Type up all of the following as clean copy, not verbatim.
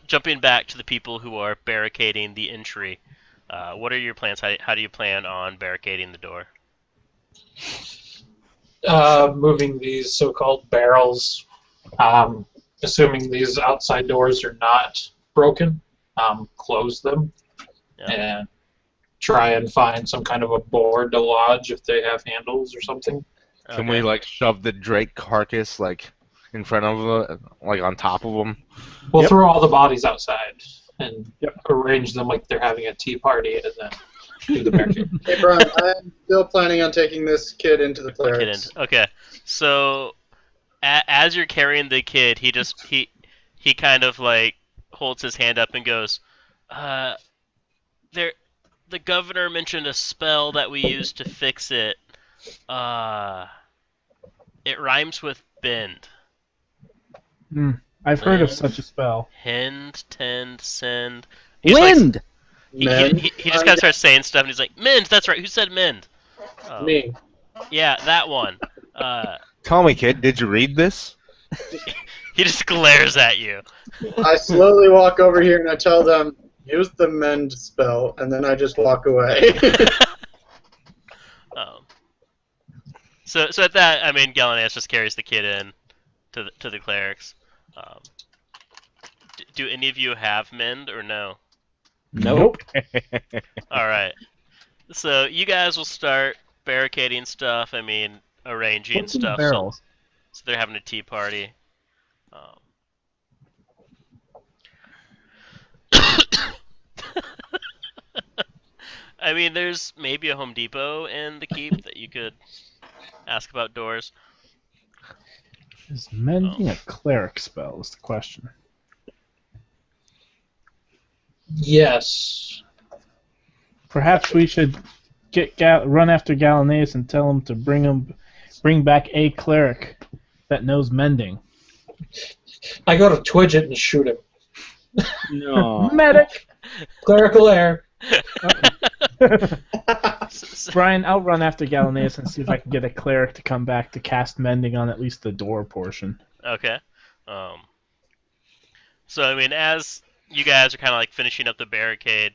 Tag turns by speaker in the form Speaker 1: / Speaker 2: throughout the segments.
Speaker 1: Jumping back to the people who are barricading the entry, what are your plans? How do you plan on barricading the door?
Speaker 2: Moving these so-called barrels, assuming these outside doors are not broken, close them,
Speaker 1: Yeah.
Speaker 2: and try and find some kind of a board to lodge if they have handles or something.
Speaker 3: Can we like shove the Drake carcass like in front of like on top of them?
Speaker 2: We'll throw all the bodies outside and arrange them like they're having a tea party, and then do the barricade.
Speaker 4: Hey, Brian, I'm still planning on taking this kid into the clerics.
Speaker 1: Okay, so as you're carrying the kid, he kind of like holds his hand up and goes, the governor mentioned a spell that we used to fix it. It rhymes with bend.
Speaker 5: I've heard of such a spell.
Speaker 1: Hend, tend, send.
Speaker 6: Wind!
Speaker 1: He just kind of starts saying stuff, and he's like, mend, that's right, who said mend?
Speaker 4: Me.
Speaker 1: Yeah, that one.
Speaker 3: Tell me, kid, did you read this?
Speaker 1: He just glares at you.
Speaker 4: I slowly walk over here and I tell them, use the mend spell, and then I just walk away.
Speaker 1: So at that, I mean, Galaneus just carries the kid in to the clerics. Do any of you have mend or no?
Speaker 6: Nope.
Speaker 1: All right. So you guys will start barricading stuff. I mean, arranging
Speaker 5: What's in
Speaker 1: stuff.
Speaker 5: the barrels?
Speaker 1: So they're having a tea party. I mean, there's maybe a Home Depot in the keep that you could ask about doors.
Speaker 5: Is mending a cleric spell is the question.
Speaker 2: Yes.
Speaker 5: Perhaps we should run after Galaneus and tell him to bring back a cleric that knows mending.
Speaker 2: I go to twidge it and shoot him.
Speaker 6: No.
Speaker 5: Medic!
Speaker 2: Clerical error.
Speaker 5: Brian, I'll run after Galaneus and see if I can get a cleric to come back to cast mending on at least the door portion.
Speaker 1: Okay. So, I mean, as you guys are kind of like finishing up the barricade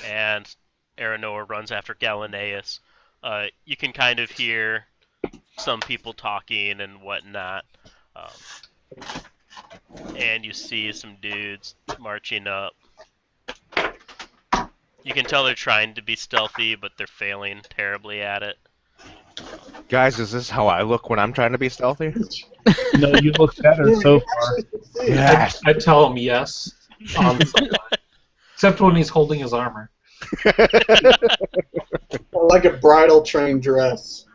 Speaker 1: and Aranor runs after Galaneus, you can kind of hear some people talking and whatnot. And you see some dudes marching up. You can tell they're trying to be stealthy, but they're failing terribly at it.
Speaker 3: Guys, is this how I look when I'm trying to be stealthy?
Speaker 5: No, you look better so far.
Speaker 3: Yes.
Speaker 2: I tell him yes. Except when he's holding his armor.
Speaker 4: Like a bridal train dress.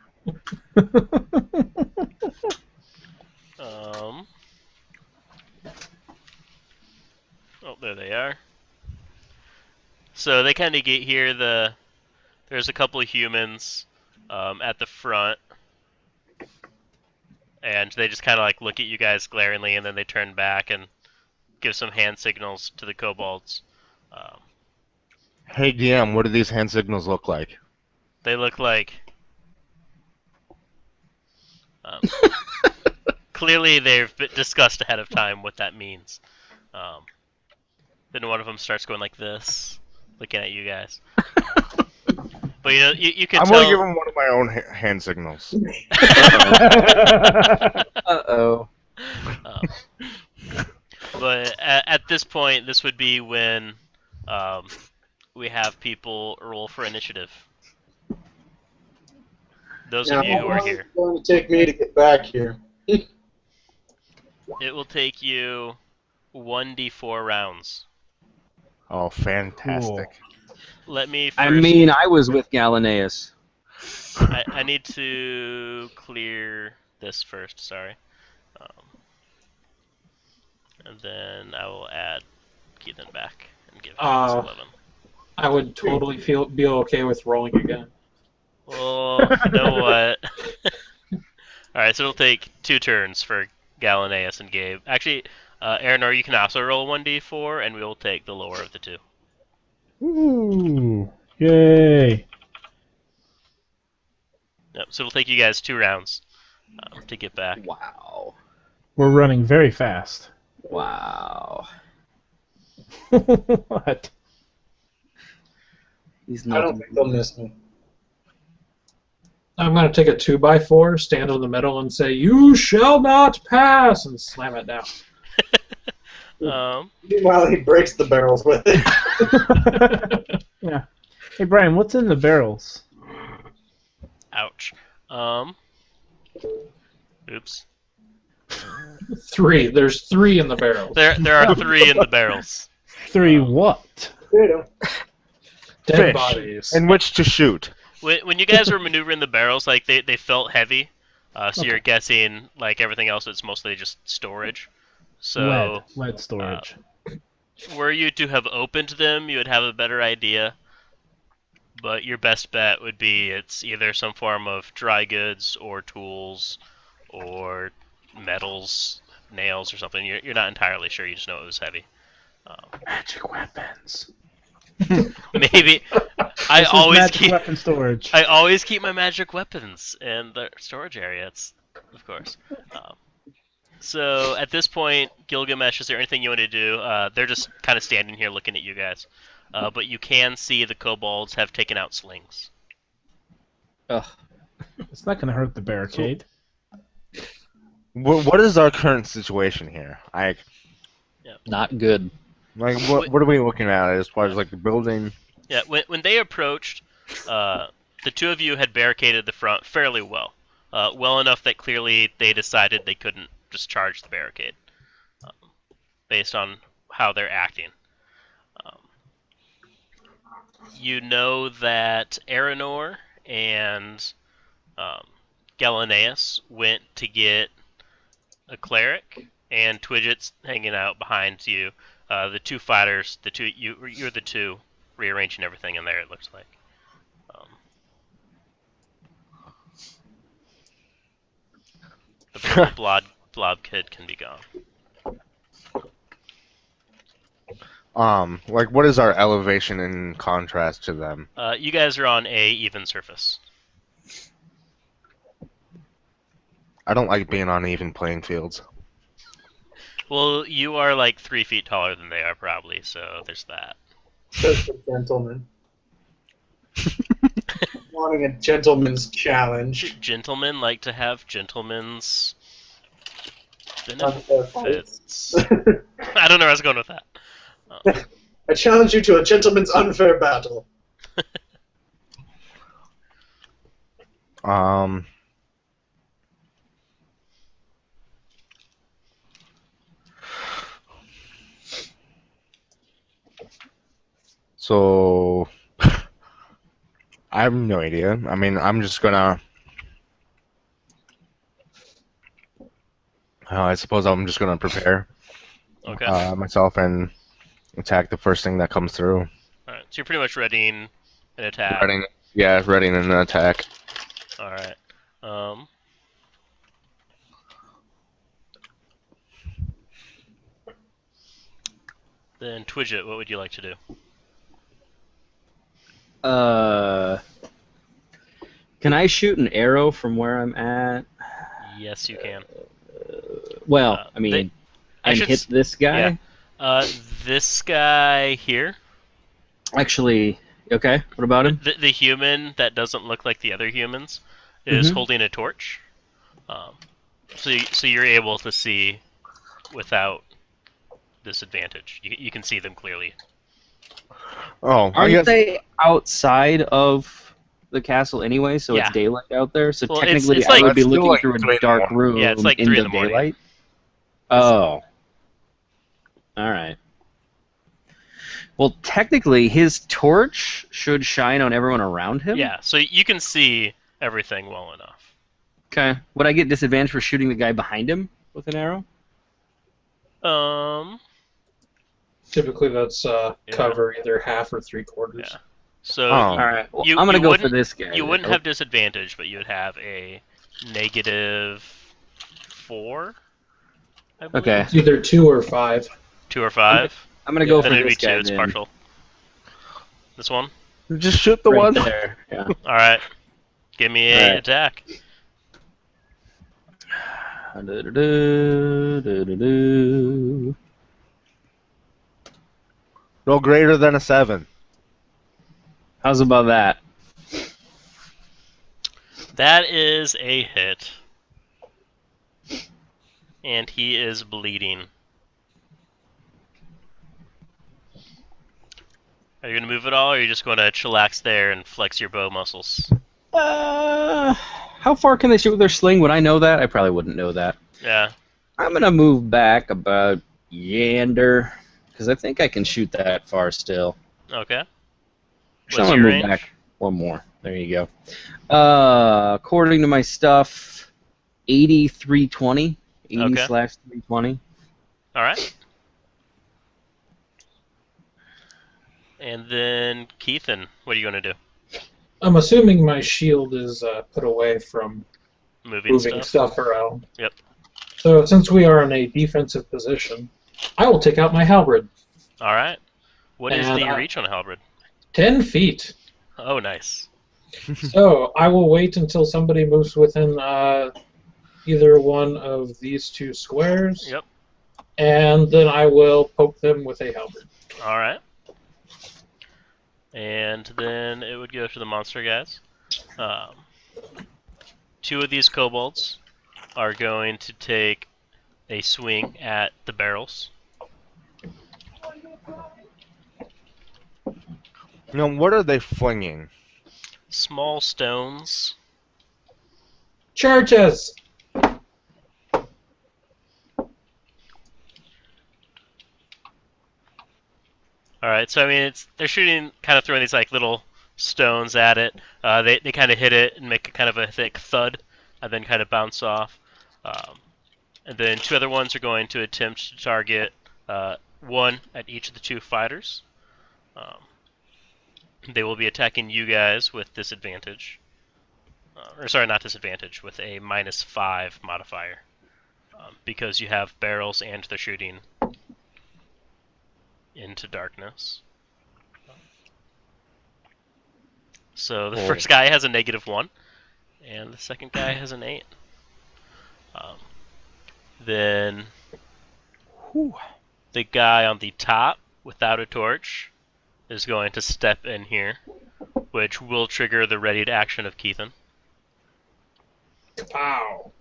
Speaker 1: Oh, there they are. So they kind of get here. There's a couple of humans at the front, and they just kind of like look at you guys glaringly, and then they turn back and give some hand signals to the kobolds.
Speaker 3: Hey DM, what do these hand signals look like?
Speaker 1: They look like clearly they've discussed ahead of time what that means. Then one of them starts going like this, looking at you guys. But you know, you can
Speaker 3: I'm
Speaker 1: tell.
Speaker 3: gonna give him one of my own hand signals.
Speaker 6: Uh-oh.
Speaker 1: But at this point, this would be when we have people roll for initiative. Those of you who are here.
Speaker 4: How long is it going to take me to get back here?
Speaker 1: It will take you 1d4 rounds.
Speaker 3: Oh, fantastic.
Speaker 5: Cool.
Speaker 1: Let me first...
Speaker 6: I mean, I was with Galaneus.
Speaker 1: I need to clear this first, sorry. And then I will add Keithan back and give him 11.
Speaker 2: I would totally be okay with rolling again.
Speaker 1: Well, you know what? Alright, so it'll take 2 turns for Galaneus and Gabe. Actually, Aranor, you can also roll 1d4, and we will take the lower of the 2.
Speaker 5: Ooh, yay!
Speaker 1: Yep, so it'll take you guys 2 rounds to get back.
Speaker 6: Wow.
Speaker 5: We're running very fast.
Speaker 6: Wow.
Speaker 5: What?
Speaker 6: He's
Speaker 4: I
Speaker 6: not.
Speaker 4: don't think they'll miss me.
Speaker 2: I'm going to take a 2x4, stand in the middle, and say, "You shall not pass," and slam it down.
Speaker 4: Meanwhile, he breaks the barrels with it.
Speaker 5: Yeah. Hey, Brian, what's in the barrels?
Speaker 1: Ouch. Oops.
Speaker 2: 3. There's 3 in the barrel.
Speaker 1: There are 3 in the barrels.
Speaker 5: 3 what?
Speaker 2: Dead
Speaker 3: Fish.
Speaker 2: bodies.
Speaker 3: In which to shoot.
Speaker 1: When you guys were maneuvering the barrels, like they felt heavy, so you're guessing like everything else, it's mostly just storage. So
Speaker 5: Lead storage.
Speaker 1: were you to have opened them, you would have a better idea. But your best bet would be it's either some form of dry goods or tools or metals, nails or something. You're not entirely sure. You just know it was heavy.
Speaker 5: Magic weapons.
Speaker 1: Maybe I
Speaker 5: This is
Speaker 1: always
Speaker 5: magic
Speaker 1: keep
Speaker 5: weapon storage.
Speaker 1: I always keep my magic weapons in the storage area. It's of course. So at this point, Gilgamesh, is there anything you want to do? They're just kind of standing here looking at you guys. But you can see the kobolds have taken out slings.
Speaker 6: Ugh.
Speaker 5: It's not going to hurt the barricade.
Speaker 3: What is our current situation here?
Speaker 6: Not good.
Speaker 3: Like, what are we looking at as far as like the building?
Speaker 1: Yeah, when they approached, the two of you had barricaded the front fairly well. Well enough that clearly they decided they couldn't just charge the barricade. Based on how they're acting. You know that Aranor and Galaneus went to get a cleric, and Twidget's hanging out behind you. The two fighters, you're the two rearranging everything in there. It looks like. The purple blob kid can be gone.
Speaker 3: Like, what is our elevation in contrast to them?
Speaker 1: You guys are on a even surface.
Speaker 3: I don't like being on even playing fields.
Speaker 1: Well, you are like 3 feet taller than they are, probably. So there's that.
Speaker 4: Just a gentleman. Wanting a gentleman's challenge.
Speaker 1: Gentlemen like to have gentlemen's
Speaker 4: Unfair
Speaker 1: benefits. I don't know where I was going with that.
Speaker 4: I challenge you to a gentleman's unfair battle.
Speaker 3: So I have no idea. I mean, I'm just gonna. I suppose I'm just gonna prepare
Speaker 1: Okay.
Speaker 3: myself and attack the first thing that comes through.
Speaker 1: Alright, so you're pretty much readying an attack.
Speaker 3: Readying an attack.
Speaker 1: Alright. Then Twidget, what would you like to do?
Speaker 6: Can I shoot an arrow from where I'm at?
Speaker 1: Yes, you can.
Speaker 6: Well, I mean, and hit this guy?
Speaker 1: Yeah. This guy here.
Speaker 6: Actually, okay, what about him?
Speaker 1: The human that doesn't look like the other humans is
Speaker 6: Mhm.
Speaker 1: holding a torch. So you're able to see without disadvantage. You can see them clearly.
Speaker 3: Oh, I
Speaker 6: Aren't
Speaker 3: guess.
Speaker 6: they outside of the castle anyway, so
Speaker 1: Yeah.
Speaker 6: it's daylight out there? So
Speaker 1: Well,
Speaker 6: technically
Speaker 1: it's
Speaker 6: I
Speaker 1: like-
Speaker 6: would be
Speaker 3: It's still
Speaker 6: looking
Speaker 3: like
Speaker 6: through
Speaker 3: 3
Speaker 6: a
Speaker 3: in the
Speaker 6: dark
Speaker 3: morning.
Speaker 6: room
Speaker 1: Yeah, it's like 3
Speaker 6: in
Speaker 1: in
Speaker 6: the
Speaker 1: the morning.
Speaker 6: daylight. Oh. Alright. Well, technically, his torch should shine on everyone around him?
Speaker 1: Yeah, so you can see everything well enough.
Speaker 6: Okay. Would I get disadvantage for shooting the guy behind him with an arrow?
Speaker 2: Typically, that's cover either half or 3/4.
Speaker 1: Yeah. So
Speaker 3: Oh.
Speaker 6: Alright, well,
Speaker 1: You-
Speaker 6: I'm gonna
Speaker 1: you
Speaker 6: go for
Speaker 1: wouldn't-
Speaker 6: this guy.
Speaker 1: you wouldn't
Speaker 6: then.
Speaker 1: have disadvantage, but you would have a -4. I believe.
Speaker 6: Okay.
Speaker 2: It's either 2 or 5.
Speaker 1: 2 or 5.
Speaker 6: I'm gonna go
Speaker 1: Then
Speaker 6: for
Speaker 1: it'd be
Speaker 6: this
Speaker 1: 2.
Speaker 6: guy
Speaker 1: It's
Speaker 6: then.
Speaker 1: partial. This one.
Speaker 3: Just shoot the
Speaker 6: Right
Speaker 3: one.
Speaker 6: there. Yeah.
Speaker 1: All right. Give me a
Speaker 6: Alright.
Speaker 1: attack.
Speaker 3: No greater than a 7.
Speaker 6: How's about that?
Speaker 1: That is a hit. And he is bleeding. Are you going to move at all, or are you just going to chillax there and flex your bow muscles?
Speaker 6: How far can they shoot with their sling? Would I know that? I probably wouldn't know that.
Speaker 1: Yeah.
Speaker 6: I'm gonna move back about yander, because I think I can shoot that far still.
Speaker 1: Okay.
Speaker 6: So
Speaker 1: What's
Speaker 6: I'm
Speaker 1: your
Speaker 6: gonna move
Speaker 1: range?
Speaker 6: back one more. There you go. According to my stuff, 8320. 80
Speaker 1: Okay.
Speaker 6: slash 320.
Speaker 1: Alright. And then, Keithan, what are you going to do?
Speaker 2: I'm assuming my shield is put away from
Speaker 1: Moving
Speaker 2: stuff around.
Speaker 1: Yep.
Speaker 2: So since we are in a defensive position, I will take out my halberd.
Speaker 1: Alright. What is
Speaker 2: And
Speaker 1: the
Speaker 2: I-
Speaker 1: reach on a halberd?
Speaker 2: 10 feet.
Speaker 1: Oh, nice.
Speaker 2: So I will wait until somebody moves within either one of these two squares.
Speaker 1: Yep.
Speaker 2: And then I will poke them with a halberd.
Speaker 1: Alright. And then it would go to the monster guys. 2 of these kobolds are going to take a swing at the barrels.
Speaker 3: Now, what are they flinging?
Speaker 1: Small stones.
Speaker 2: Charges!
Speaker 1: Alright, so I mean, they're shooting, kind of throwing these like little stones at it. They kind of hit it and make a kind of a thick thud, and then kind of bounce off. And then 2 other ones are going to attempt to target 1 at each of the 2 fighters. They will be attacking you guys with disadvantage. Or sorry, not disadvantage, with a -5 modifier. Because you have barrels and they're shooting into darkness. So the first guy has a -1, and the second guy has an 8. Then the guy on the top without a torch is going to step in here, which will trigger the readied action of Keithan.
Speaker 2: Wow.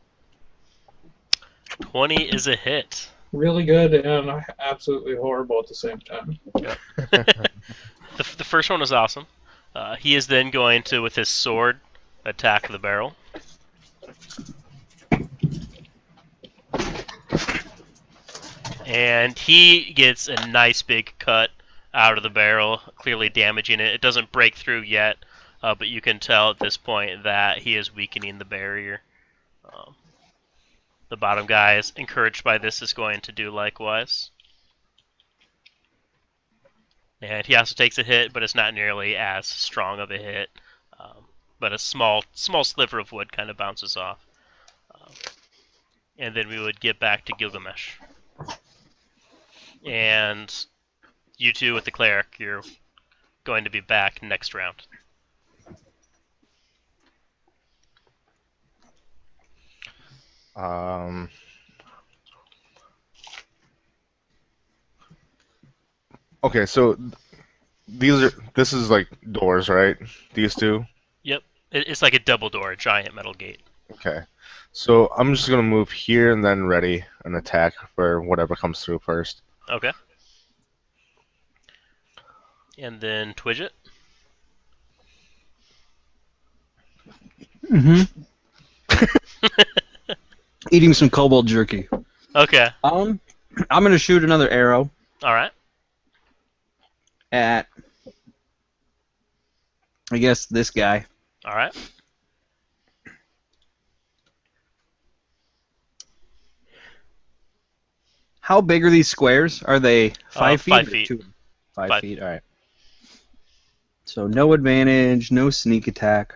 Speaker 1: 20 is a hit.
Speaker 2: Really good and absolutely horrible at the same time.
Speaker 1: The first one was awesome. He is then going to, with his sword, attack the barrel. And he gets a nice big cut out of the barrel, clearly damaging it. It doesn't break through yet, but you can tell at this point that he is weakening the barrier. The bottom guy, is encouraged by this, is going to do likewise. And he also takes a hit, but it's not nearly as strong of a hit. But a small sliver of wood kind of bounces off. And then we would get back to Gilgamesh. And you two with the cleric, you're going to be back next round.
Speaker 3: Okay, so this is like doors, right? These 2?
Speaker 1: Yep. It's like a double door, a giant metal gate.
Speaker 3: Okay. So I'm just gonna move here and then ready an attack for whatever comes through first.
Speaker 1: Okay. And then Twidget.
Speaker 6: Eating some kobold jerky.
Speaker 1: Okay.
Speaker 6: I'm gonna shoot another arrow
Speaker 1: Alright.
Speaker 6: at, I guess, this guy.
Speaker 1: Alright.
Speaker 6: How big are these squares? Are they 5 feet?
Speaker 1: 5
Speaker 6: or
Speaker 1: feet.
Speaker 6: 2? 5
Speaker 1: 5
Speaker 6: feet. All right. So no advantage, no sneak attack.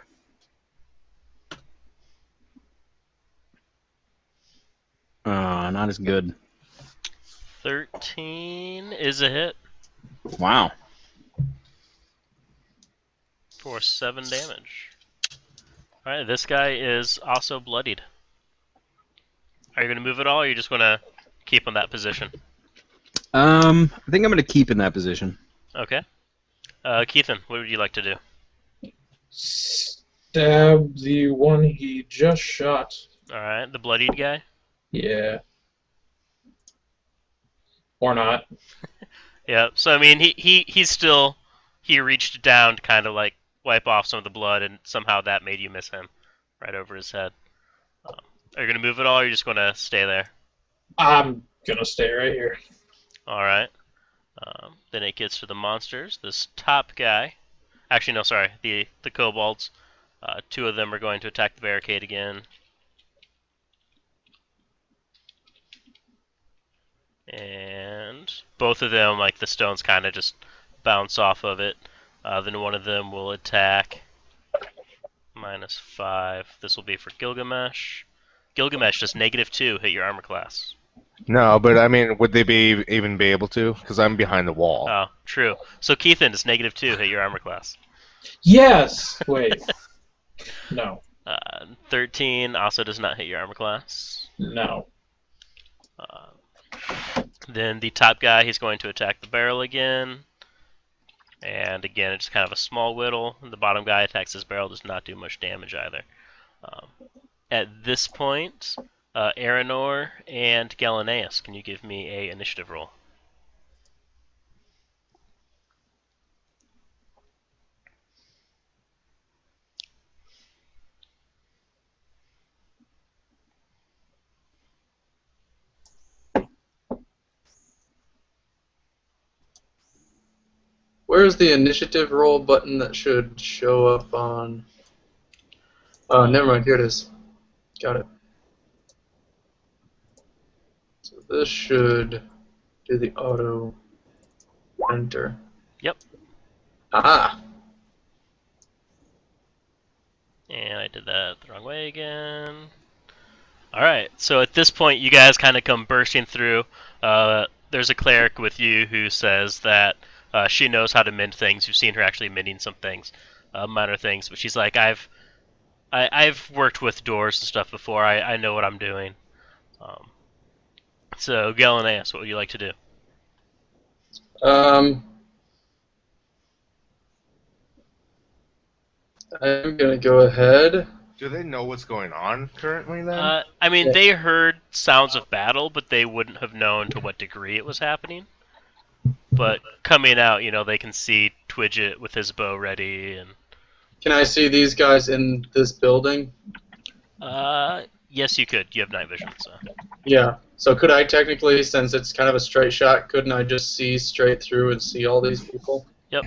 Speaker 6: Not as good.
Speaker 1: 13 is a hit
Speaker 6: Wow.
Speaker 1: for 7 damage. Alright, this guy is also bloodied. Are you going to move at all, or are you just going to keep on that position?
Speaker 6: I think I'm gonna keep in that position.
Speaker 1: Okay. Keithan, what would you like to do?
Speaker 2: Stab the one he just shot.
Speaker 1: Alright, the bloodied guy?
Speaker 2: Yeah. Or not.
Speaker 1: Yeah, so I mean, he's still, he reached down to kind of like wipe off some of the blood, and somehow that made you miss him right over his head. Are you going to move at all, or are you just going to stay there?
Speaker 2: I'm gonna stay right here.
Speaker 1: Alright. Then it gets to the monsters. This top guy, actually no, sorry, the kobolds. Two of them are going to attack the barricade again. And both of them, like the stones kind of just bounce off of it. Then one of them will attack. -5. This will be for Gilgamesh. Gilgamesh does -2 hit your armor class.
Speaker 3: No, but I mean, would they even be able to? Because I'm behind the wall.
Speaker 1: Oh, true. So Keithan does -2 hit your armor class.
Speaker 2: Yes! Wait. No.
Speaker 1: 13 also does not hit your armor class.
Speaker 2: No.
Speaker 1: Then the top guy, he's going to attack the barrel again. And again, it's kind of a small whittle. The bottom guy attacks his barrel, does not do much damage either. At this point, Aranor and Galaneus, can you give me a initiative roll?
Speaker 4: Where's the initiative roll button that should show up on... Oh, never mind. Here it is. Got it. So this should do the auto enter.
Speaker 1: Yep.
Speaker 4: Ah!
Speaker 1: And I did that the wrong way again. Alright, so at this point, you guys kind of come bursting through. There's a cleric with you who says that she knows how to mend things. You've seen her actually mending some things, minor things. But she's like, I've worked with doors and stuff before. I know what I'm doing. So, Galaneus, what would you like to do?
Speaker 4: I'm gonna go ahead.
Speaker 3: Do they know what's going on currently then?
Speaker 1: I mean, they heard sounds of battle, but they wouldn't have known to what degree it was happening. But coming out, you know, they can see Twidget with his bow ready, and
Speaker 4: Can I see these guys in this building?
Speaker 1: yes, you could. You have night vision, so.
Speaker 4: Yeah. So could I technically, since it's kind of a straight shot, couldn't I just see straight through and see all these people?
Speaker 1: Yep.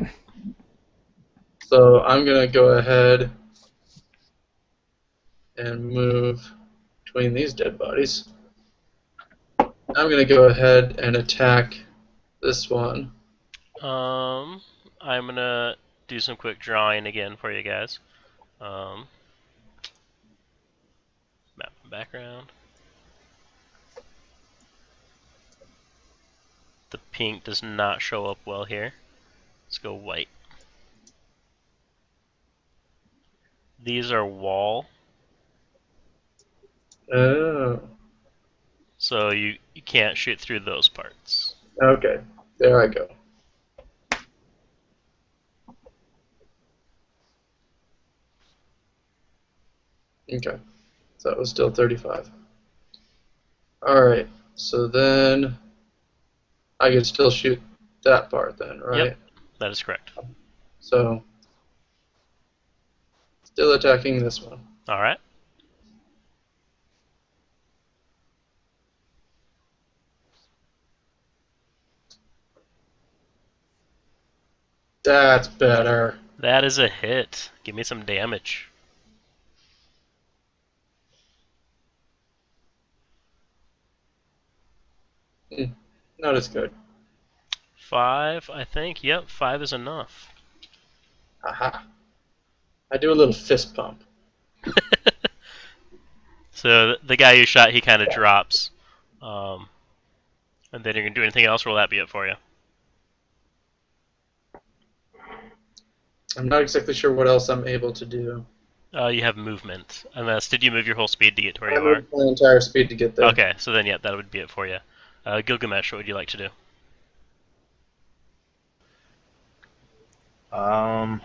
Speaker 4: So I'm gonna go ahead and move between these dead bodies. I'm gonna go ahead and attack this one.
Speaker 1: I'm gonna do some quick drawing again for you guys. Map and background. The pink does not show up well here. Let's go white. These are wall,
Speaker 4: Oh.
Speaker 1: so you can't shoot through those parts.
Speaker 4: Okay. There I go. Okay. So that was still 35. Alright. So then I could still shoot that part then, right?
Speaker 1: Yep. That is correct.
Speaker 4: So still attacking this one.
Speaker 1: Alright.
Speaker 4: That's better.
Speaker 1: That is a hit. Give me some damage.
Speaker 4: Not as good.
Speaker 1: 5, I think. Yep, 5 is enough.
Speaker 4: Aha. I do a little fist pump.
Speaker 1: So the guy you shot, he kind of drops. And then you're going to do anything else, or will that be it for you?
Speaker 4: I'm not exactly sure what else I'm able to do.
Speaker 1: You have movement. Unless, did you move your whole speed to get to where
Speaker 4: I
Speaker 1: you are?
Speaker 4: moved my entire speed to get there.
Speaker 1: Okay, so then, yeah, that would be it for you. Gilgamesh, what would you like to do?
Speaker 3: I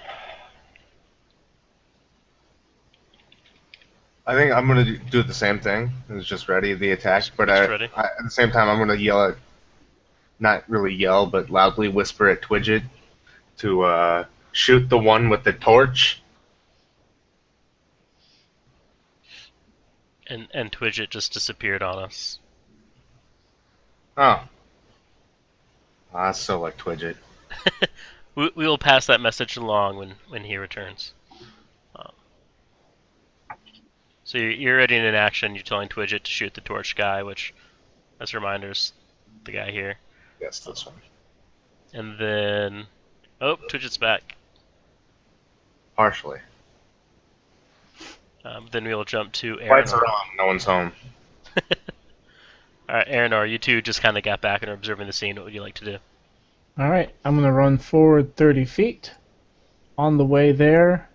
Speaker 3: think I'm gonna do the same thing. It's just ready the attack, but
Speaker 1: Just ready?
Speaker 3: at the same time I'm gonna yell at, not really yell, but loudly whisper at Twidget to shoot the one with the torch.
Speaker 1: And Twidget just disappeared on us.
Speaker 3: Oh, that's so like Twidget.
Speaker 1: We will pass that message along when he returns. So you're ready in an action. You're telling Twidget to shoot the torch guy, which, as reminders, the guy here.
Speaker 3: Yes, that's one.
Speaker 1: And then, oh, Twidget's back.
Speaker 3: Partially.
Speaker 1: Then we will jump to
Speaker 3: Lights
Speaker 1: Aaron.
Speaker 3: are on. No one's home.
Speaker 1: All right, Aaron, you two just kind of got back and are observing the scene. What would you like to do?
Speaker 5: Alright, I'm going to run forward 30 feet. On the way there,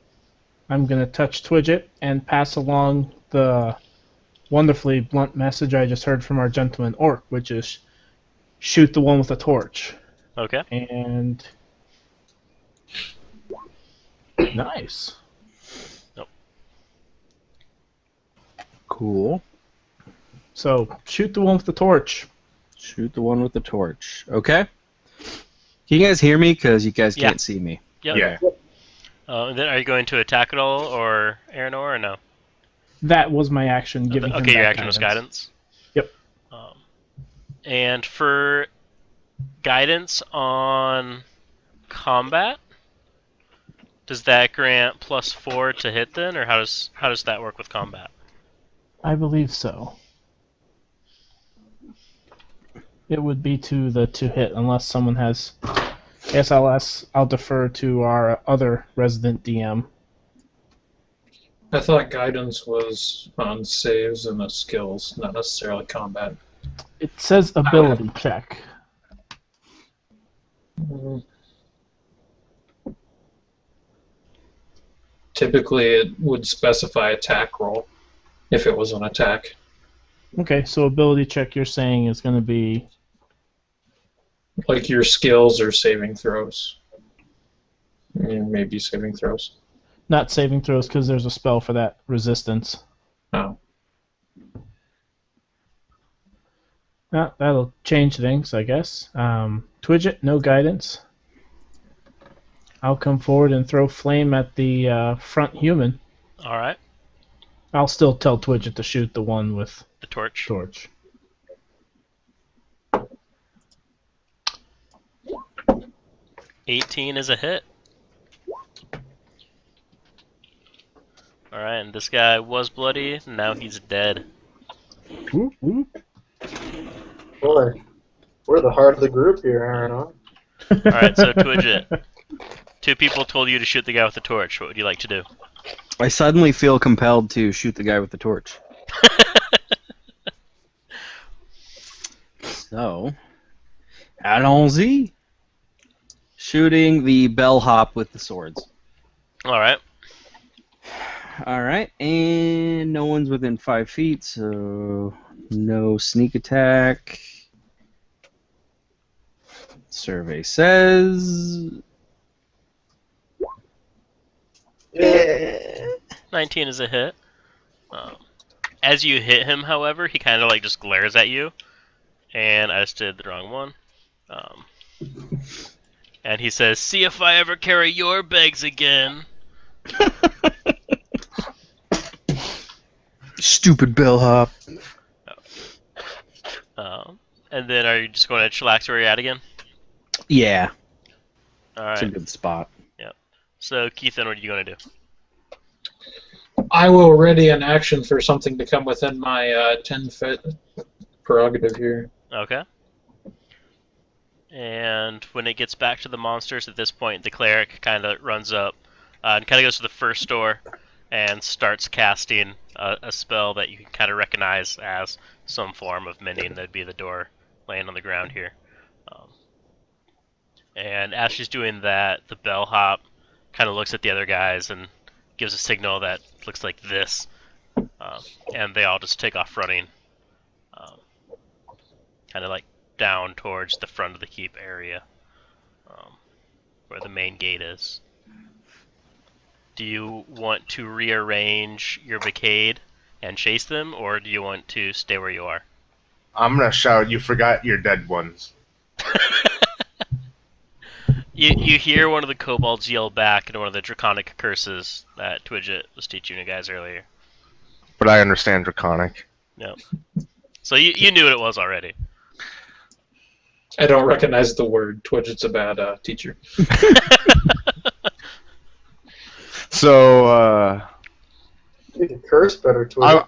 Speaker 5: I'm going to touch Twidget and pass along the wonderfully blunt message I just heard from our gentleman orc, which is shoot the one with the torch.
Speaker 1: Okay.
Speaker 5: And nice.
Speaker 6: Cool.
Speaker 5: So shoot the one with the torch.
Speaker 6: Shoot the one with the torch. Okay. Can you guys hear me? Because you guys
Speaker 1: Yeah.
Speaker 6: can't see me.
Speaker 1: Yep.
Speaker 3: Yeah.
Speaker 1: And then are you going to attack at all, or Aaron, or no?
Speaker 5: That was my action. Giving him
Speaker 1: Okay, your
Speaker 5: that
Speaker 1: action was guidance.
Speaker 5: Yep.
Speaker 1: And for guidance on combat, does that grant +4 to hit then, or how does that work with combat?
Speaker 5: I believe so. It would be to hit unless someone has. Yes, I'll defer to our other resident DM.
Speaker 2: I thought guidance was on saves and the skills, not necessarily combat.
Speaker 5: It says ability check.
Speaker 2: Mm. Typically, it would specify attack roll if it was an attack.
Speaker 5: Okay, so ability check you're saying is going to be
Speaker 2: Like your skills or saving throws. Maybe saving throws.
Speaker 5: not saving throws because there's a spell for that resistance.
Speaker 2: Oh.
Speaker 5: That'll change things, I guess. Twidget, no guidance. I'll come forward and throw flame at the front human.
Speaker 1: All right.
Speaker 5: I'll still tell Twidget to shoot the one with
Speaker 1: The torch.
Speaker 5: torch.
Speaker 1: $18 is a hit. Alright, and this guy was bloody, now he's dead.
Speaker 5: Whoop, whoop.
Speaker 4: Boy, we're the heart of the group here, Aaron. Huh?
Speaker 1: Alright, so Twidget. 2 people told you to shoot the guy with the torch. What would you like to do?
Speaker 6: I suddenly feel compelled to shoot the guy with the torch. So, allons-y. Shooting the bellhop with the swords.
Speaker 1: Alright.
Speaker 6: Alright, and no one's within 5 feet, so no sneak attack. Survey says...
Speaker 1: 19 is a hit. As you hit him, however, he kind of like just glares at you. And I just did the wrong one. And he says, "See if I ever carry your bags again."
Speaker 6: Stupid bellhop.
Speaker 1: And then are you just going to chillax where you're at again?
Speaker 6: Yeah,
Speaker 1: Alright.
Speaker 6: it's a good spot.
Speaker 1: So, Keithan, what are you going to do?
Speaker 2: I will ready an action for something to come within my 10-foot prerogative here.
Speaker 1: Okay. And when it gets back to the monsters at this point, the cleric kind of runs up and kind of goes to the first door and starts casting a spell that you can kind of recognize as some form of mending. That'd be the door laying on the ground here. And as she's doing that, the bellhop kind of looks at the other guys and gives a signal that looks like this, and they all just take off running, kind of like down towards the front of the keep area, where the main gate is. Do you want to rearrange your barricade and chase them, or do you want to stay where you are?
Speaker 3: I'm gonna shout, "You forgot your dead ones."
Speaker 1: You hear one of the kobolds yell back in one of the draconic curses that Twidget was teaching you guys earlier.
Speaker 3: But I understand Draconic.
Speaker 1: No. So you knew what it was already.
Speaker 2: I don't recognize the word. Twidget's a bad teacher.
Speaker 3: So,
Speaker 4: You can curse better, Twitter.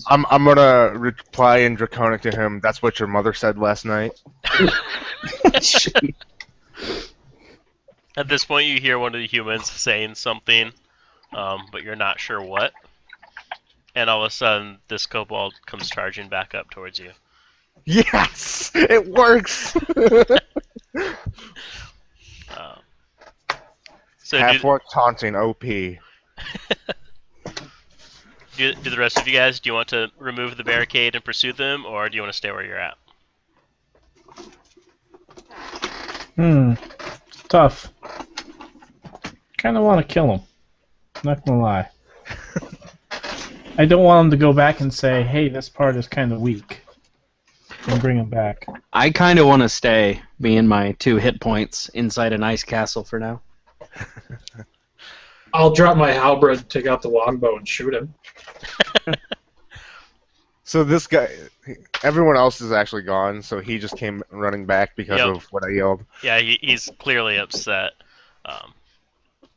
Speaker 3: I'm gonna reply in Draconic to him. That's what your mother said last night.
Speaker 1: At this point, you hear one of the humans saying something, but you're not sure what. And all of a sudden, this kobold comes charging back up towards you.
Speaker 3: Yes, it works.
Speaker 1: So
Speaker 3: Half-orc taunting OP.
Speaker 1: do the rest of you guys, do you want to remove the barricade and pursue them, or do you want to stay where you're at?
Speaker 5: Tough. Kind of want to kill him. Not gonna lie. I don't want him to go back and say, hey, this part is kind of weak. And bring him back.
Speaker 6: I kind of want to stay, me and my 2 hit points, inside an ice castle for now.
Speaker 2: I'll drop my halberd, take out the longbow, and shoot him.
Speaker 3: So this guy, everyone else is actually gone, so he just came running back because of what I yelled.
Speaker 1: Yeah, he's clearly upset.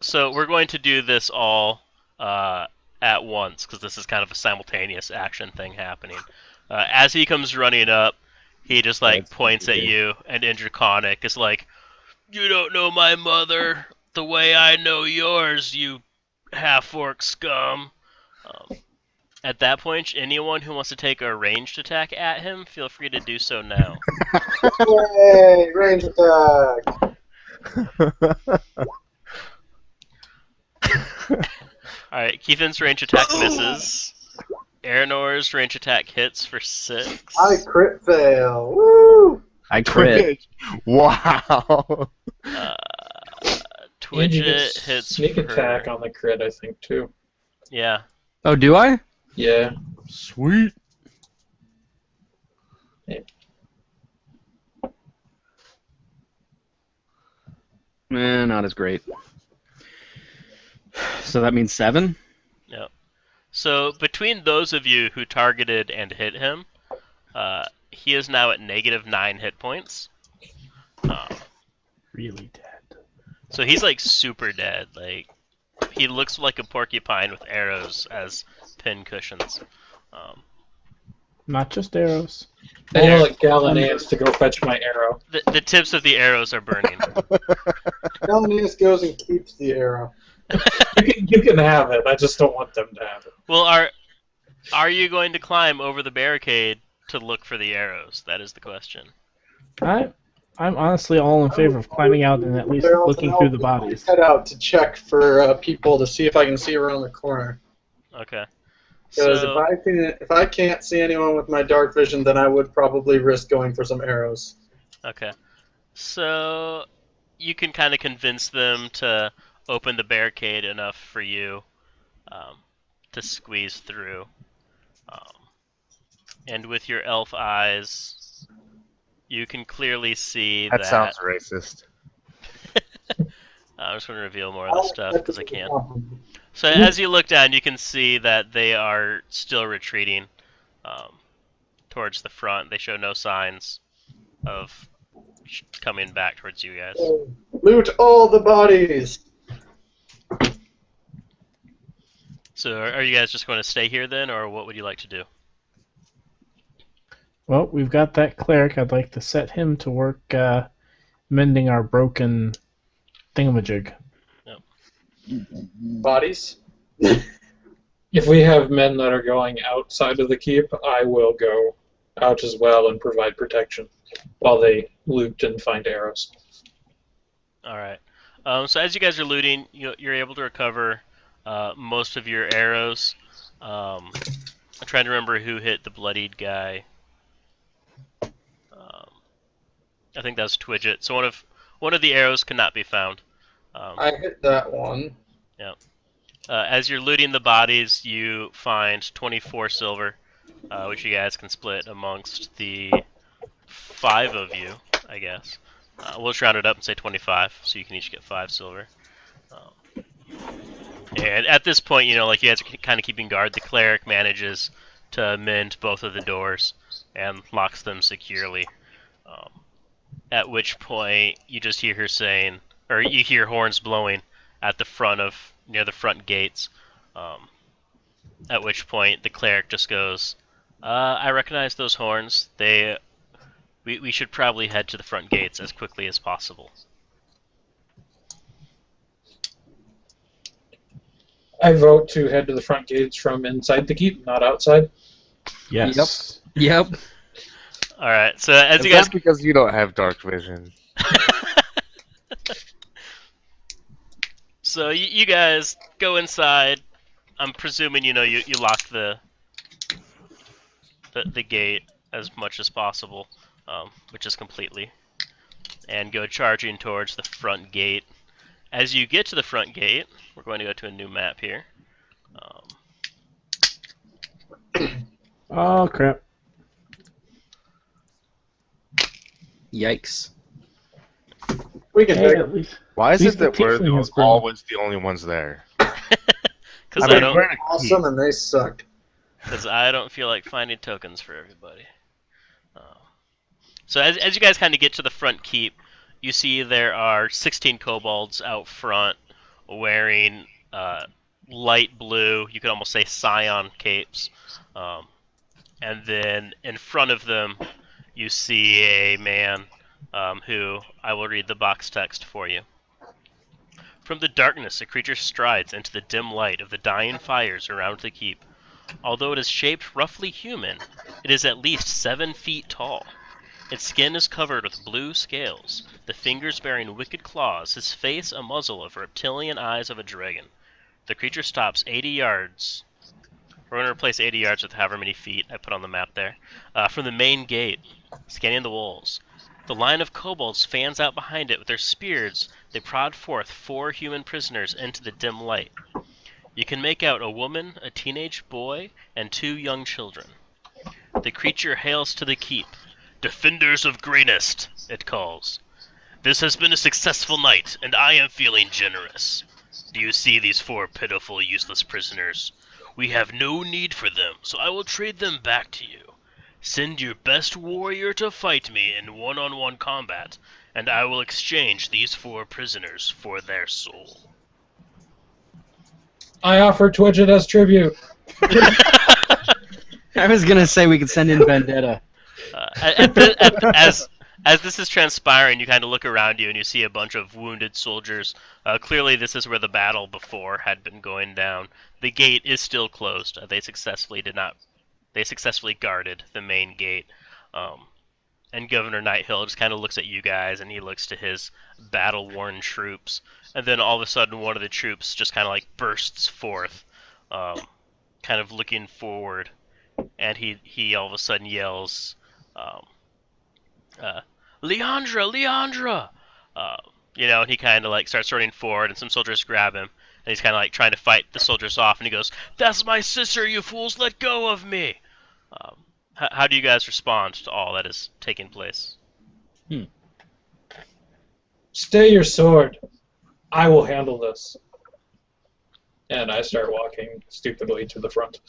Speaker 1: So we're going to do this all at once, because this is kind of a simultaneous action thing happening. As he comes running up, he just points at you, and in Draconic is like, "You don't know my mother the way I know yours, you half-orc scum." At that point, anyone who wants to take a ranged attack at him, feel free to do so now.
Speaker 4: Yay! Range attack!
Speaker 1: Alright, Keithan's range attack misses. Aranor's range attack hits for 6.
Speaker 4: I crit fail! Woo!
Speaker 6: I crit.
Speaker 3: Wow.
Speaker 2: And you get
Speaker 1: Twidget hits
Speaker 2: sneak
Speaker 1: for...
Speaker 2: attack on the crit, I think, too.
Speaker 1: Yeah.
Speaker 6: Oh, do I?
Speaker 2: Yeah.
Speaker 3: Sweet.
Speaker 6: Not as great. So that means 7?
Speaker 1: Yep. So between those of you who targeted and hit him, he is now at -9 hit points.
Speaker 5: Really dead.
Speaker 1: So he's like super dead. Like he looks like a porcupine with arrows as pin cushions.
Speaker 5: Not just arrows.
Speaker 2: I know like Galaneus to go fetch my arrow.
Speaker 1: The tips of the arrows are burning.
Speaker 4: Galaneus goes and keeps the arrow.
Speaker 2: You can have it. I just don't want them to have it.
Speaker 1: Well, are you going to climb over the barricade to look for the arrows? That is the question.
Speaker 5: I'm honestly all in favor of climbing out and at least looking through the bodies.
Speaker 4: Head out to check for people to see if I can see around the corner.
Speaker 1: Okay.
Speaker 4: Because
Speaker 1: So,
Speaker 4: if I can't see anyone with my dark vision, then I would probably risk going for some arrows.
Speaker 1: okay. So you can kind of convince them to open the barricade enough for you to squeeze through. And with your elf eyes, you can clearly see
Speaker 3: That sounds racist.
Speaker 1: I'm just going to reveal more of this stuff because I can. So as you look down, you can see that they are still retreating towards the front. They show no signs of coming back towards you guys.
Speaker 4: Loot all the bodies!
Speaker 1: So are you guys just going to stay here then, or what would you like to do?
Speaker 5: Well, we've got that cleric. I'd like to set him to work mending our broken thingamajig.
Speaker 4: Bodies?
Speaker 2: If we have men that are going outside of the keep, I will go out as well and provide protection while they loot and find arrows.
Speaker 1: All right. So as you guys are looting, you're able to recover most of your arrows. I'm trying to remember who hit the bloodied guy. I think that's Twidget. So one of the arrows cannot be found.
Speaker 4: I hit that one.
Speaker 1: Yeah. As you're looting the bodies, you find 24 silver, which you guys can split amongst the 5 of you, I guess. We'll just round it up and say 25, so you can each get 5 silver. And at this point, you know, like you guys are kind of keeping guard. The cleric manages to mend both of the doors and locks them securely. At which point, you just hear her saying, or you hear horns blowing at the front of near the front gates. At which point, the cleric just goes, "I recognize those horns. We should probably head to the front gates as quickly as possible."
Speaker 2: I vote to head to the front gates from inside the keep, not outside.
Speaker 5: Yes.
Speaker 6: Yep.
Speaker 1: All right. So as
Speaker 3: Is
Speaker 1: you guys,
Speaker 3: that because you don't have dark vision?
Speaker 1: so you guys go inside. I'm presuming you lock the gate as much as possible, which is completely, and go charging towards the front gate. As you get to the front gate, we're going to go to a new map here.
Speaker 5: Oh crap!
Speaker 6: Yikes.
Speaker 4: We can
Speaker 5: Hey,
Speaker 4: take
Speaker 5: at least
Speaker 3: Why is
Speaker 5: At least
Speaker 3: it that
Speaker 5: the
Speaker 3: we're
Speaker 5: tiefling is brown.
Speaker 3: always the only ones there?
Speaker 1: Because
Speaker 3: I mean,
Speaker 1: don't.
Speaker 3: we're in a keep.
Speaker 4: awesome and they suck.
Speaker 1: Because I don't feel like finding tokens for everybody. So as you guys kind of get to the front keep, you see there are 16 kobolds out front wearing light blue, you could almost say scion capes. And then in front of them, you see a man who I will read the box text for you. From the darkness, a creature strides into the dim light of the dying fires around the keep. Although it is shaped roughly human, it is at least 7 feet tall. Its skin is covered with blue scales, the fingers bearing wicked claws, his face a muzzle of reptilian eyes of a dragon. The creature stops 80 yards. We're going to replace 80 yards with however many feet I put on the map there. From the main gate, scanning the walls. The line of kobolds fans out behind it with their spears. They prod forth 4 human prisoners into the dim light. You can make out a woman, a teenage boy, and 2 young children. The creature hails to the keep. "Defenders of Greenest," it calls. "This has been a successful night, and I am feeling generous. Do you see these 4 pitiful, useless prisoners? We have no need for them, so I will trade them back to you. Send your best warrior to fight me in one-on-one combat, and I will exchange these 4 prisoners for their soul."
Speaker 2: I offer Twidget as tribute.
Speaker 6: I was gonna say we could send in Vendetta.
Speaker 1: As this is transpiring, you kind of look around you and you see a bunch of wounded soldiers. Clearly, this is where the battle before had been going down. The gate is still closed. They successfully guarded the main gate. And Governor Nighthill just kind of looks at you guys, and he looks to his battle-worn troops. And then all of a sudden, one of the troops just kind of like bursts forth, kind of looking forward, and he all of a sudden yells, "Leandra, Leandra!" And he kind of like starts running forward, and some soldiers grab him, and he's kind of like trying to fight the soldiers off, and he goes, "That's my sister, you fools! Let go of me!" How do you guys respond to all that is taking place?
Speaker 2: Stay your sword. I will handle this. And I start walking stupidly to the front.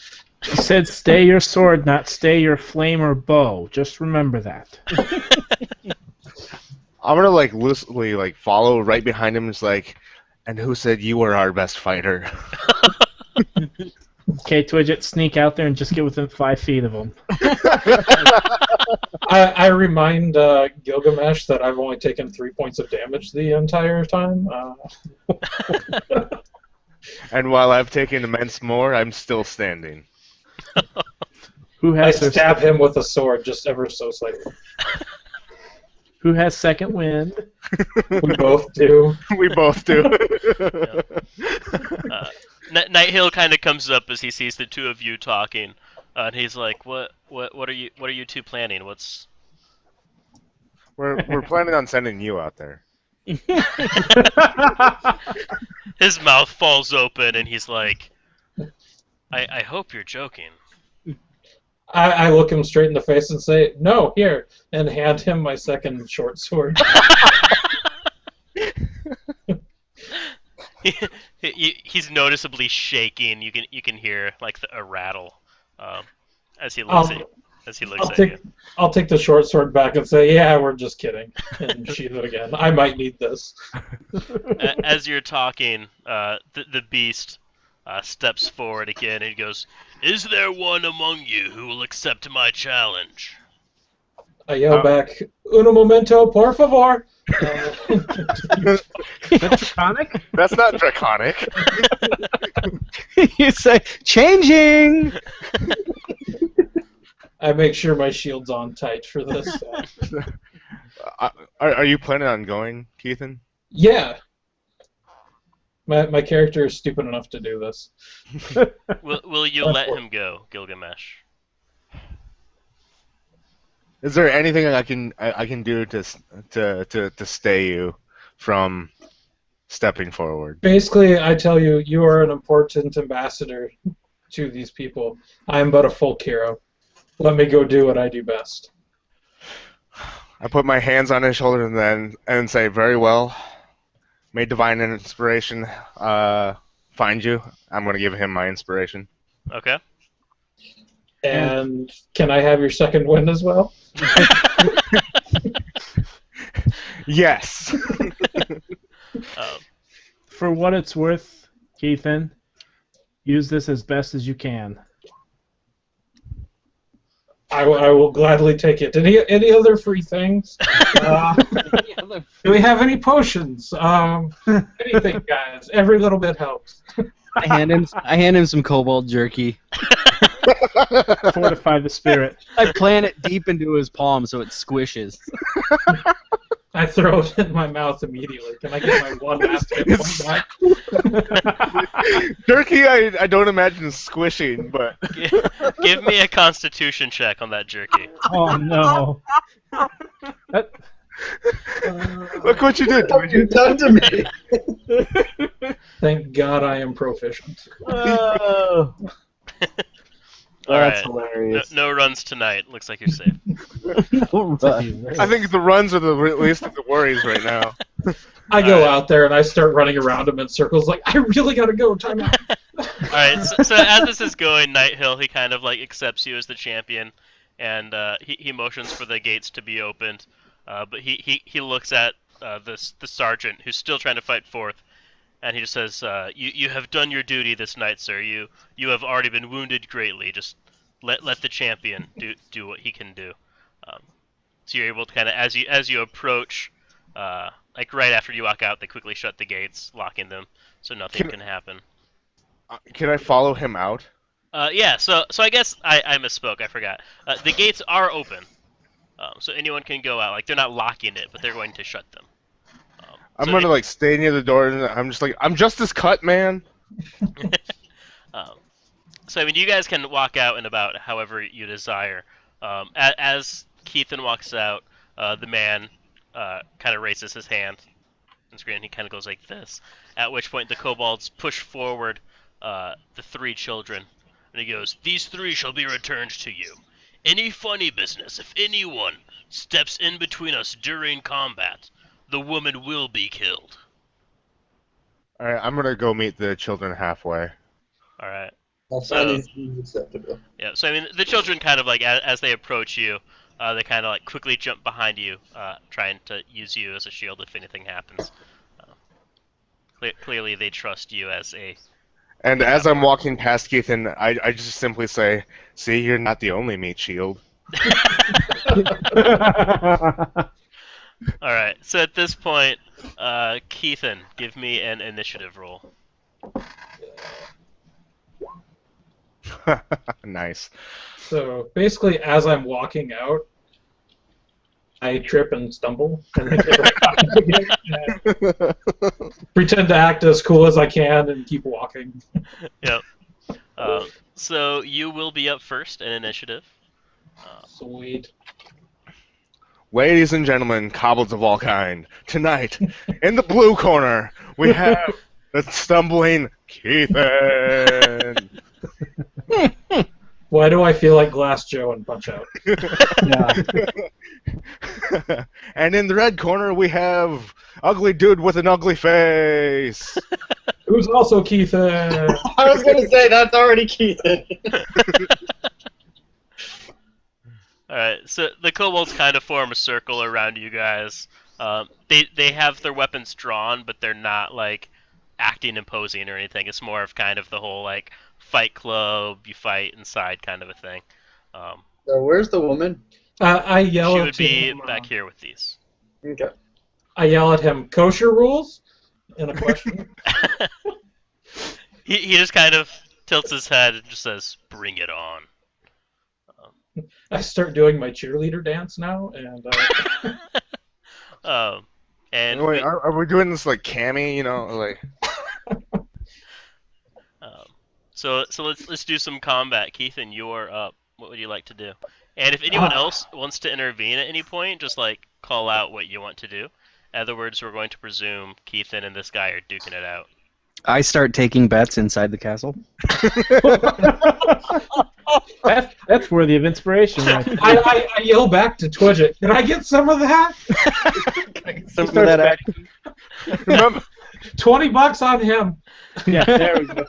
Speaker 5: He said, "Stay your sword, not stay your flame or bow." Just remember that.
Speaker 3: I'm gonna like loosely like follow right behind him. It's like, and who said you were our best fighter?
Speaker 5: Okay, Twidget, sneak out there and just get within 5 feet of him.
Speaker 2: I remind Gilgamesh that I've only taken 3 points of damage the entire time.
Speaker 3: And while I've taken immense more, I'm still standing.
Speaker 5: Who
Speaker 2: I
Speaker 5: has their
Speaker 2: stab him with a sword just ever so slightly.
Speaker 5: Who has second wind?
Speaker 2: We both do.
Speaker 3: We both do.
Speaker 1: Nighthill kind of comes up as he sees the two of you talking, and he's like, "What are you two planning? What's?"
Speaker 3: We're planning on sending you out there.
Speaker 1: His mouth falls open, and he's like, "I hope you're joking."
Speaker 2: I look him straight in the face and say, "No, here," and hand him my second short sword.
Speaker 1: He's noticeably shaking. You can hear like a rattle as he looks at you.
Speaker 2: I'll take the short sword back and say, "Yeah, we're just kidding," and sheath it again. I might need this.
Speaker 1: As you're talking, the beast steps forward again and he goes, "Is there one among you who will accept my challenge?"
Speaker 2: I yell back, "Uno momento, por favor."
Speaker 5: That's draconic?
Speaker 3: That's not draconic.
Speaker 6: You say, changing!
Speaker 2: I make sure my shield's on tight for this.
Speaker 3: Are you planning on going, Keithan?
Speaker 2: Yeah. My character is stupid enough to do this.
Speaker 1: Will you let him go, Gilgamesh?
Speaker 3: Is there anything I can do to stay you from stepping forward?
Speaker 2: Basically, I tell you, you are an important ambassador to these people. I am but a folk hero. Let me go do what I do best.
Speaker 3: I put my hands on his shoulder and say, "Very well. May divine inspiration find you." I'm going to give him my inspiration.
Speaker 1: Okay.
Speaker 2: And can I have your second win as well?
Speaker 3: Yes.
Speaker 5: For what it's worth, Keithan, use this as best as you can.
Speaker 2: I will gladly take it. Any other free things? Do we have any potions? Anything, guys. Every little bit helps.
Speaker 6: I hand him some cobalt jerky.
Speaker 5: Fortify the spirit.
Speaker 6: I plant it deep into his palm so it squishes.
Speaker 2: I throw it in my mouth immediately. Can I get my one last hit point back?
Speaker 3: Jerky, I don't imagine squishing, but...
Speaker 1: Give me a constitution check on that jerky.
Speaker 5: Oh, no.
Speaker 3: Look what you did.
Speaker 4: You've done to me.
Speaker 2: Thank God I am proficient.
Speaker 6: Oh. That's hilarious.
Speaker 1: No runs tonight. Looks like you're safe.
Speaker 6: No run.
Speaker 3: I think the runs are the least of the worries right now.
Speaker 2: I go out there and I start running around him in circles like, I really gotta go, time out.
Speaker 1: Alright, so as this is going, Nighthill, he kind of like accepts you as the champion, and he motions for the gates to be opened, but he looks at the sergeant, who's still trying to fight forth, and he just says, you have done your duty this night, sir. You have already been wounded greatly. Just let the champion do what he can do. So you're able to kind of, as you approach, like right after you walk out, they quickly shut the gates, locking them, so nothing can happen.
Speaker 3: Can I follow him out?
Speaker 1: Yeah. So I guess I misspoke. I forgot. The gates are open, so anyone can go out. Like they're not locking it, but they're going to shut them.
Speaker 3: I'm gonna like stay near the door, and I'm just like, I'm Justice Cut, man.
Speaker 1: So I mean, you guys can walk out in about however you desire. As Keithan walks out, the man kind of raises his hand and screen. He kind of goes like this. At which point the kobolds push forward the three children, and he goes, "These three shall be returned to you. Any funny business, if anyone steps in between us during combat, the woman will be killed."
Speaker 3: Alright, I'm gonna go meet the children halfway.
Speaker 1: Alright.
Speaker 4: That seems acceptable.
Speaker 1: Yeah, so I mean, the children kind of like, as they approach you, they kind of like quickly jump behind you, trying to use you as a shield if anything happens. Clearly they trust you as a...
Speaker 3: And as I'm walking past Keithan, I just simply say, "See, you're not the only meat shield."
Speaker 1: Alright, so at this point, Keithan, give me an initiative roll.
Speaker 3: Nice.
Speaker 2: So basically, as I'm walking out, I trip and stumble, and I get again, pretend to act as cool as I can and keep walking.
Speaker 1: Yep. So you will be up first in initiative.
Speaker 2: Sweet.
Speaker 3: Ladies and gentlemen, cobbles of all kind, tonight, in the blue corner, we have the stumbling Keithan.
Speaker 2: Why do I feel like Glass Joe and Punch Out?
Speaker 5: Yeah.
Speaker 3: And in the red corner, we have ugly dude with an ugly face.
Speaker 2: Who's also Keithan?
Speaker 4: I was gonna say that's already Keithan.
Speaker 1: Alright, so the kobolds kind of form a circle around you guys. They have their weapons drawn, but they're not like acting imposing or anything. It's more of kind of the whole like fight club, you fight inside kind of a thing.
Speaker 4: So where's the woman?
Speaker 2: I
Speaker 1: She
Speaker 2: yell
Speaker 1: would
Speaker 2: at
Speaker 1: be
Speaker 2: him.
Speaker 1: back here with these.
Speaker 4: Okay.
Speaker 2: I yell at him. Kosher rules? In a question.
Speaker 1: He just kind of tilts his head and just says, "Bring it on."
Speaker 2: I start doing my cheerleader dance now, and
Speaker 1: And
Speaker 3: Wait, are we doing this like Cammy, you know, like?
Speaker 1: so let's do some combat. Keithan, you're up. What would you like to do? And if anyone else wants to intervene at any point, just like call out what you want to do. In other words, we're going to presume Keithan and this guy are duking it out.
Speaker 6: I start taking bets inside the castle.
Speaker 5: That's worthy of inspiration. Right?
Speaker 2: I yell back to Twidget. Can I get some of that?
Speaker 6: Some of that action.
Speaker 3: Remember,
Speaker 2: $20 on him.
Speaker 5: Yeah, there we go.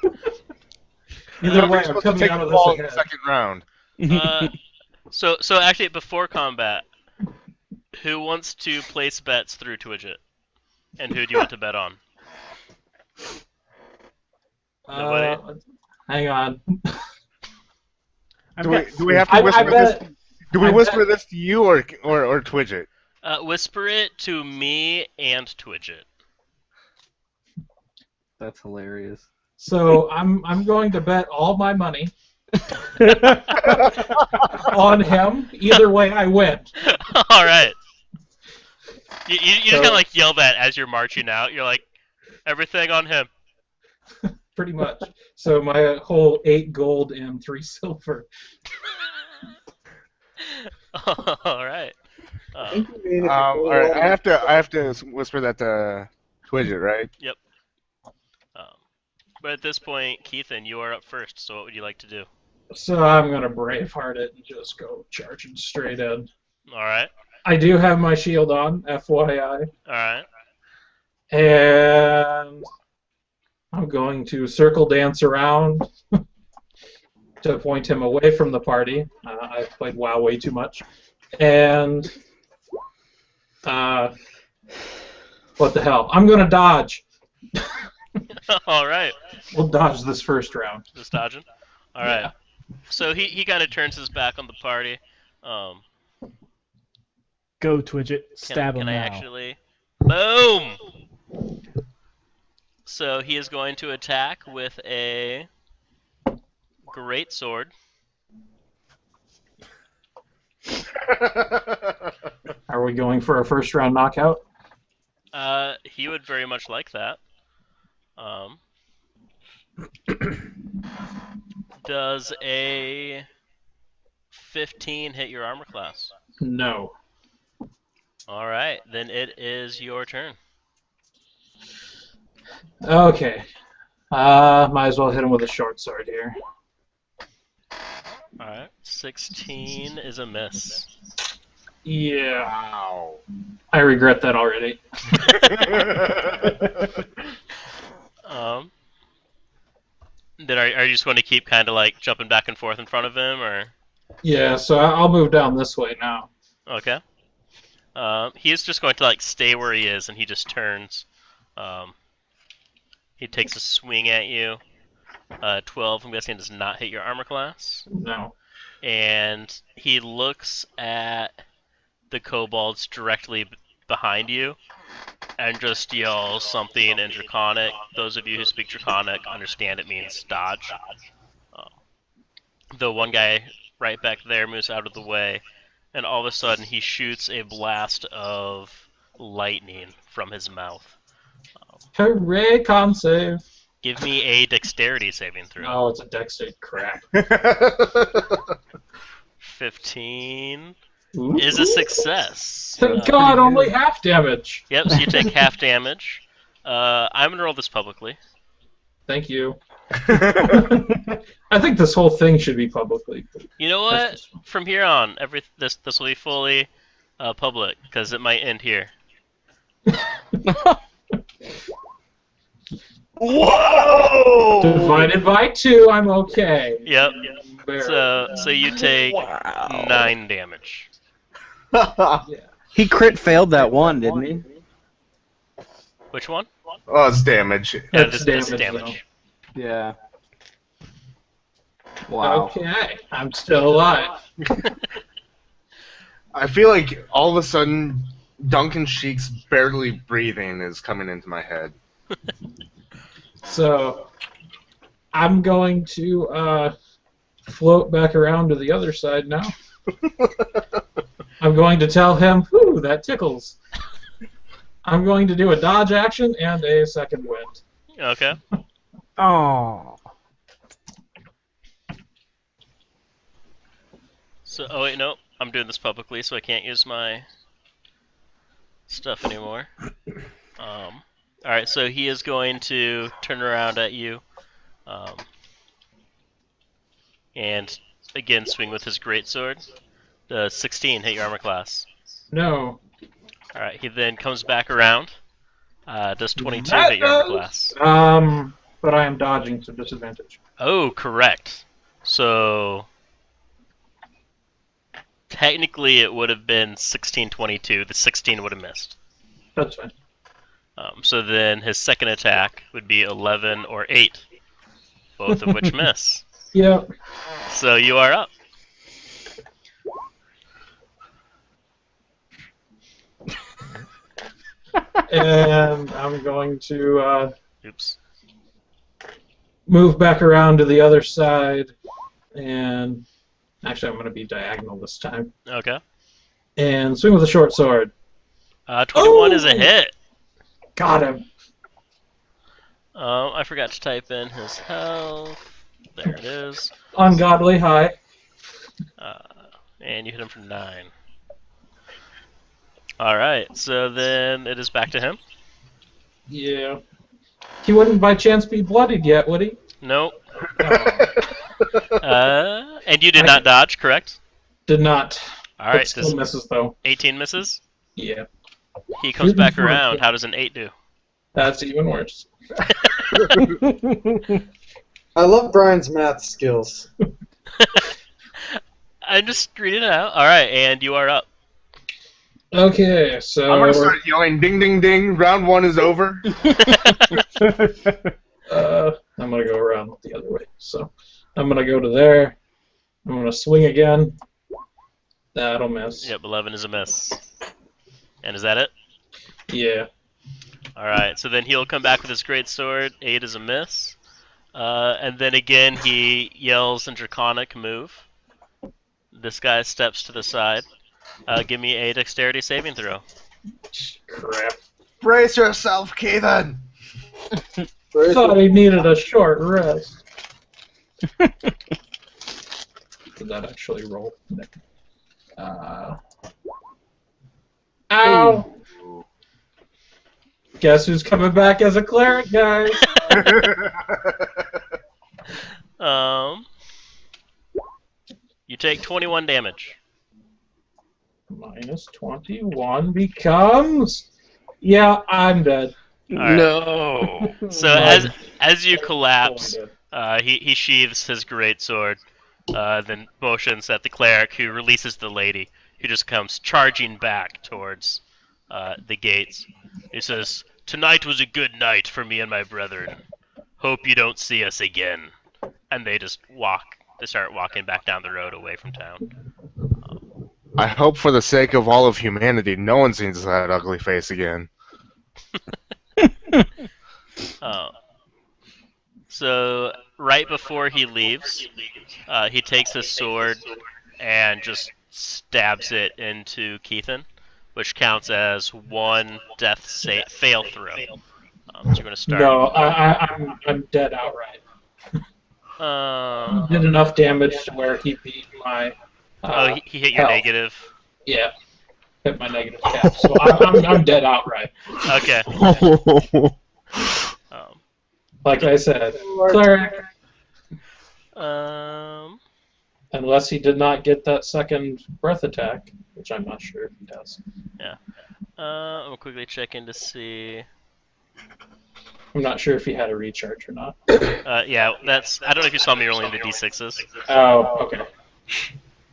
Speaker 2: Either way,
Speaker 3: you're
Speaker 2: I'm
Speaker 3: supposed to
Speaker 2: coming
Speaker 3: take
Speaker 2: out
Speaker 3: the
Speaker 2: of
Speaker 3: ball
Speaker 2: this
Speaker 3: in the
Speaker 2: ahead.
Speaker 3: second round.
Speaker 1: So actually, before combat, who wants to place bets through Twidget? And who do you want to bet on? Nobody?
Speaker 2: Hang on.
Speaker 3: Do we have to whisper this? Do we
Speaker 2: I
Speaker 3: whisper
Speaker 2: bet-
Speaker 3: this to you or Twidget?
Speaker 1: Whisper it to me and Twidget.
Speaker 6: That's hilarious.
Speaker 2: So I'm going to bet all my money on him. Either way, I win.
Speaker 1: All right. You just kind of like yell that as you're marching out. You're like, everything on him.
Speaker 2: Pretty much. So my whole 8 gold and 3 silver.
Speaker 1: All right.
Speaker 3: All right, I have to whisper that to Twidget, right?
Speaker 1: Yep. But at this point, Keithan, you are up first. So what would you like to do?
Speaker 2: So I'm gonna braveheart it and just go charging straight in.
Speaker 1: All right.
Speaker 2: I do have my shield on, FYI,
Speaker 1: All right.
Speaker 2: and I'm going to circle dance around to point him away from the party. I've played WoW way too much, and what the hell? I'm gonna dodge.
Speaker 1: All right.
Speaker 2: We'll dodge this first round.
Speaker 1: Just dodging. All right. So he kind of turns his back on the party.
Speaker 5: Go, Twidget. Stab him
Speaker 1: Can I
Speaker 5: now.
Speaker 1: actually? Boom! So he is going to attack with a great sword.
Speaker 2: Are we going for a first round knockout?
Speaker 1: He would very much like that. Does a 15 hit your armor class?
Speaker 2: No.
Speaker 1: All right, then it is your turn.
Speaker 2: Okay. Might as well hit him with a short sword here.
Speaker 1: All right, 16 is a miss.
Speaker 2: Yeah.
Speaker 3: Wow.
Speaker 2: I regret that already.
Speaker 1: Then are you just going to keep kind of like jumping back and forth in front of him, or?
Speaker 2: Yeah, so I'll move down this way now.
Speaker 1: Okay. He is just going to like stay where he is, and he just turns. He takes a swing at you. 12, I'm guessing, does not hit your armor class.
Speaker 2: No.
Speaker 1: And he looks at the kobolds directly behind you and just yells something in Draconic. Those of you who speak Draconic understand it means dodge. The one guy right back there moves out of the way, and all of a sudden he shoots a blast of lightning from his mouth.
Speaker 2: Hooray, con save.
Speaker 1: Give me a dexterity saving throw.
Speaker 2: Oh, it's a dex save. Crap.
Speaker 1: 15
Speaker 2: Ooh.
Speaker 1: is a success.
Speaker 2: Thank God, only half damage.
Speaker 1: Yep, so you take half damage. I'm gonna roll this publicly.
Speaker 2: Thank you. I think this whole thing should be publicly.
Speaker 1: You know what? From here on, this will be fully public because it might end here.
Speaker 3: Whoa!
Speaker 2: Divided by 2, I'm okay.
Speaker 1: Yep.
Speaker 2: Barely.
Speaker 1: So you take 9 damage.
Speaker 6: He crit failed that one, didn't he?
Speaker 1: Which one?
Speaker 3: Oh, it's damage.
Speaker 1: Yeah,
Speaker 2: That's
Speaker 1: this
Speaker 2: damage,
Speaker 6: Yeah. Wow.
Speaker 2: Okay, I'm still alive.
Speaker 3: I feel like all of a sudden Duncan Sheik's barely breathing is coming into my head.
Speaker 2: So, I'm going to float back around to the other side now. I'm going to tell him, whew, that tickles. I'm going to do a dodge action and a second wind.
Speaker 1: Okay.
Speaker 5: Oh.
Speaker 1: So, oh wait, no, I'm doing this publicly, so I can't use my stuff anymore. Alright, so he is going to turn around at you, and again swing with his greatsword. Does 16 hit your armor class?
Speaker 2: No.
Speaker 1: Alright, he then comes back around. Does 22 hit your armor class?
Speaker 2: But I am dodging to disadvantage.
Speaker 1: Oh, correct. So technically it would have been 16-22. The 16 would have missed.
Speaker 2: That's fine.
Speaker 1: So then his second attack would be 11 or 8, both of which miss.
Speaker 2: Yep.
Speaker 1: So you are up.
Speaker 2: And I'm going to
Speaker 1: Oops.
Speaker 2: move back around to the other side, and actually I'm going to be diagonal this time,
Speaker 1: Okay.
Speaker 2: and swing with a short sword.
Speaker 1: 21 is a hit.
Speaker 2: Got him.
Speaker 1: I forgot to type in his health. There it is.
Speaker 2: Ungodly high.
Speaker 1: And you hit him for 9. Alright, so then it is back to him.
Speaker 2: Yeah. He wouldn't by chance be bloodied yet, would he?
Speaker 1: Nope. And you did not dodge, correct?
Speaker 2: Did not.
Speaker 1: Alright,
Speaker 2: It still misses though.
Speaker 1: 18 misses.
Speaker 2: Yeah.
Speaker 1: He comes back
Speaker 2: Even worse.
Speaker 1: around. How does an 8 do?
Speaker 2: That's even worse.
Speaker 7: I love Brian's math skills.
Speaker 1: I'm just reading it out. Alright, and you are up.
Speaker 2: Okay, so
Speaker 3: I'm gonna start yelling, ding, ding, ding. Round 1 is over.
Speaker 2: I'm gonna go around the other way. So I'm gonna go to there. I'm gonna swing again. That'll miss.
Speaker 1: Yep, 11 is a miss. And is that it?
Speaker 2: Yeah.
Speaker 1: Alright, so then he'll come back with his greatsword. 8 is a miss. And then again he yells in Draconic move. This guy steps to the side. Give me a dexterity saving throw.
Speaker 2: Crap.
Speaker 3: Brace yourself, Keithan.
Speaker 2: Thought he needed a short rest. Did that actually roll? Ow! Guess who's coming back as a cleric, guys?
Speaker 1: You take 21 damage.
Speaker 2: Minus 21 becomes... Yeah, I'm dead.
Speaker 1: Alright.
Speaker 6: No.
Speaker 1: So as you collapse, he sheathes his greatsword, then motions at the cleric, who releases the lady, who just comes charging back towards the gates. He says, "Tonight was a good night for me and my brethren. Hope you don't see us again." And they just start walking back down the road away from town.
Speaker 3: I hope for the sake of all of humanity, no one sees that ugly face again.
Speaker 1: So right before he leaves, he takes his sword and just stabs it into Keithan, which counts as one death fail throw. So you're going to start.
Speaker 2: No, I'm dead outright. Did enough damage to where he beat my.
Speaker 1: He hit your
Speaker 2: health.
Speaker 1: negative.
Speaker 2: Yeah, hit my negative cap. So I'm dead outright.
Speaker 1: Okay.
Speaker 2: Like I said, cleric. Unless he did not get that second breath attack, which I'm not sure if he does.
Speaker 1: Yeah. I'm quickly checking to see.
Speaker 2: I'm not sure if he had a recharge or not.
Speaker 1: Yeah, that's. I don't know if you saw me rolling the d6s.
Speaker 2: Oh, okay.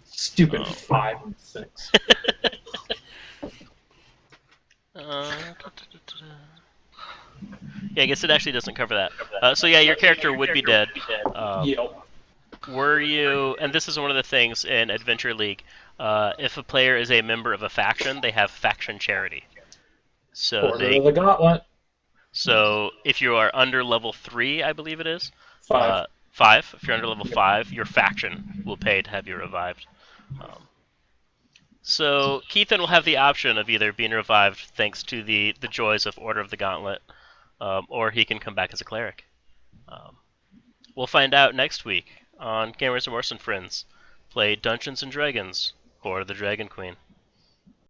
Speaker 2: Stupid 5 and 6.
Speaker 1: Yeah, I guess it actually doesn't cover that. So yeah, your character would be dead.
Speaker 2: Yep.
Speaker 1: Were you? And this is one of the things in Adventure League. If a player is a member of a faction, they have faction charity. So
Speaker 2: Order of the Gauntlet.
Speaker 1: So if you are under level 3, I believe it is.
Speaker 2: 5.
Speaker 1: 5. If you're under level 5, your faction will pay to have you revived. So Keithan will have the option of either being revived thanks to the joys of Order of the Gauntlet, or he can come back as a cleric. We'll find out next week on Gamers Remorse and Friends. Play Dungeons and Dragons, Hoard of the Dragon Queen.